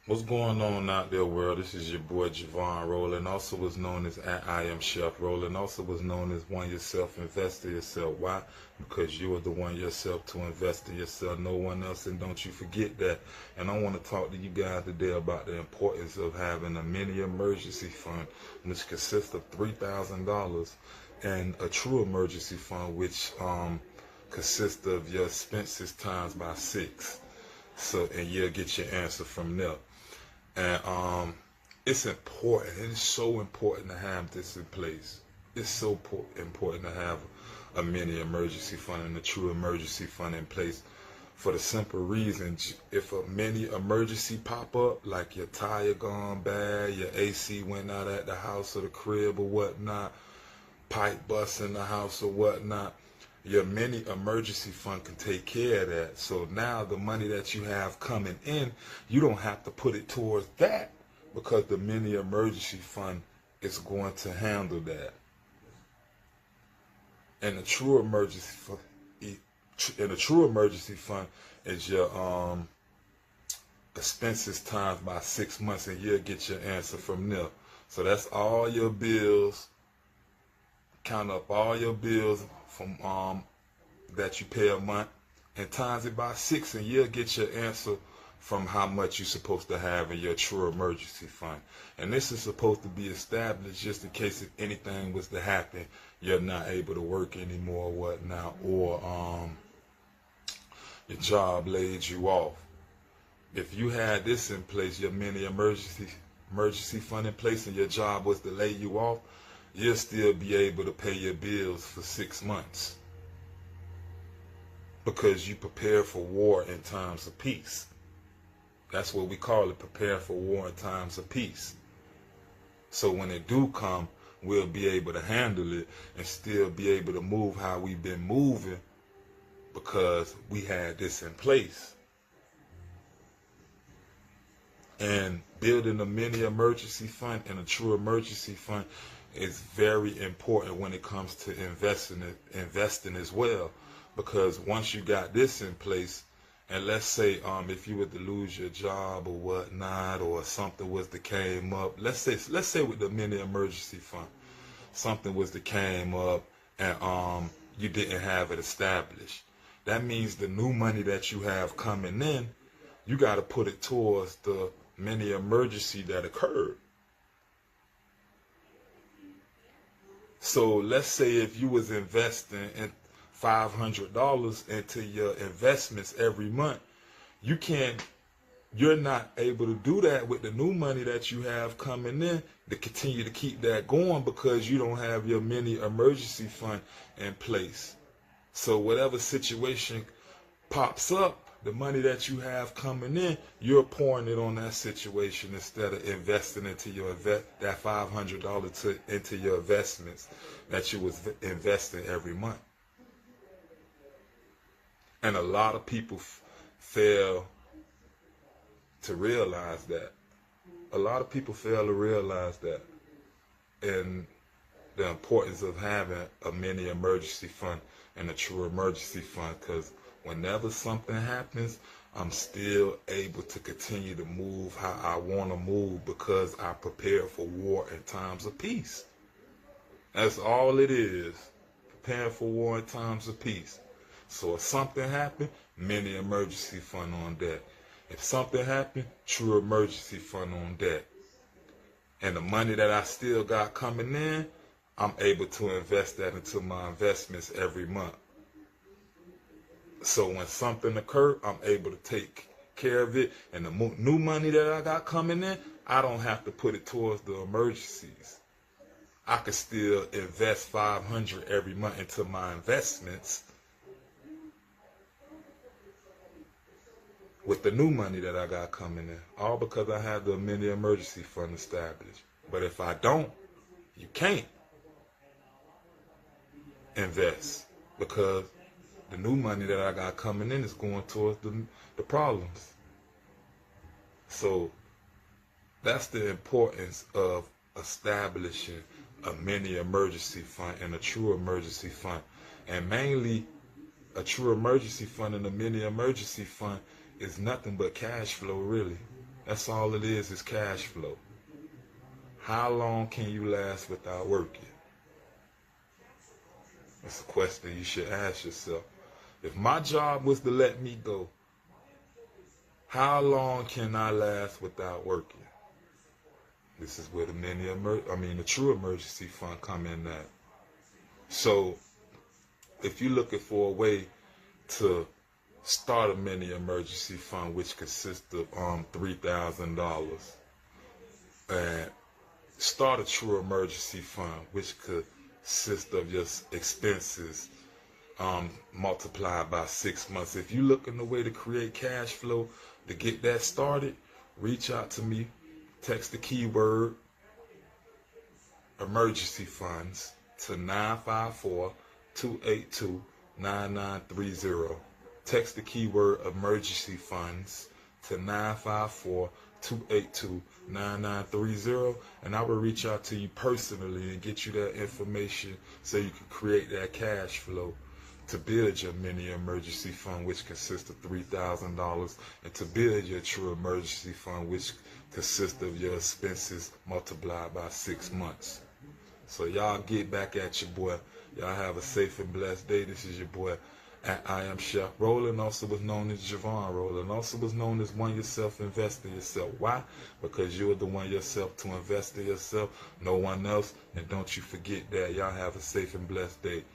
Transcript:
What's going on out there, world? This is your boy Javon Rowland, also was known as I Am Chef Rowland, also was known as One Yourself, Invest in Yourself. Why? Because you are the one yourself to invest in yourself, no one else, and don't you forget that. And I want to talk to you guys today about the importance of having a mini emergency fund, which consists of $3,000, and a true emergency fund, which consists of your expenses times by 6. So, and you'll get your answer from there. And it's important. It is so important to have this in place. It's so important to have a mini emergency fund and a true emergency fund in place for the simple reason, if a mini emergency pop up, like your tire gone bad, your AC went out at the house or the crib or whatnot, pipe bust in the house or whatnot, your mini emergency fund can take care of that. So now the money that you have coming in, you don't have to put it towards that, because the mini emergency fund is going to handle that. And the true emergency fund, is your expenses times by 6 months, and you'll get your answer from there. So that's all your bills. Count up all your bills from that you pay a month and times it by 6, and you'll get your answer from how much you're supposed to have in your true emergency fund. And this is supposed to be established just in case if anything was to happen, you're not able to work anymore or whatnot, or your job laid you off. If you had this in place, your mini emergency fund in place, and your job was to lay you off, you'll still be able to pay your bills for 6 months, because you prepare for war in times of peace. That's what we call it, prepare for war in times of peace. So when it do come, we'll be able to handle it and still be able to move how we've been moving, because we had this in place. And building a mini emergency fund and a true emergency fund is very important when it comes to investing as well, because once you got this in place, and let's say if you were to lose your job or whatnot, or something was to came up, let's say with the mini emergency fund, something was to came up and you didn't have it established. That means the new money that you have coming in, you got to put it towards the mini emergency that occurred. So let's say if you was investing in $500 into your investments every month, you're not able to do that with the new money that you have coming in to continue to keep that going, because you don't have your mini emergency fund in place. So whatever situation pops up, the money that you have coming in, you're pouring it on that situation instead of investing into your that $500 into your investments that you was investing every month. And a lot of people fail to realize that. A lot of people fail to realize that, and the importance of having a mini emergency fund and a true emergency fund, because whenever something happens, I'm still able to continue to move how I want to move, because I prepare for war in times of peace. That's all it is, preparing for war in times of peace. So if something happened, mini emergency fund on deck. If something happened, true emergency fund on deck. And the money that I still got coming in, I'm able to invest that into my investments every month. So when something occurs, I'm able to take care of it. And the new money that I got coming in, I don't have to put it towards the emergencies. I can still invest $500 every month into my investments with the new money that I got coming in, all because I have the mini emergency fund established. But if I don't, you can't invest, because the new money that I got coming in is going towards the problems. So that's the importance of establishing a mini emergency fund and a true emergency fund. And mainly, a true emergency fund and a mini emergency fund is nothing but cash flow, really. That's all it is cash flow. How long can you last without working? That's a question you should ask yourself. If my job was to let me go, how long can I last without working? This is where the true emergency fund come in at. So if you're looking for a way to start a mini emergency fund, which consists of $3,000, and start a true emergency fund, which consists of your expenses multiplied by 6 months. If you're looking the way to create cash flow to get that started, reach out to me. Text the keyword emergency funds to 954-282-9930. Text the keyword emergency funds to 954-282-9930, and I will reach out to you personally and get you that information so you can create that cash flow to build your mini emergency fund, which consists of $3,000, and to build your true emergency fund, which consists of your expenses multiplied by 6 months. So y'all get back at your boy. Y'all have a safe and blessed day. This is your boy at I Am Chef Roland, also was known as Javon Roland, also was known as One Yourself, Invest in Yourself. Why? Because you're the one yourself to invest in yourself, no one else. And don't you forget that. Y'all have a safe and blessed day.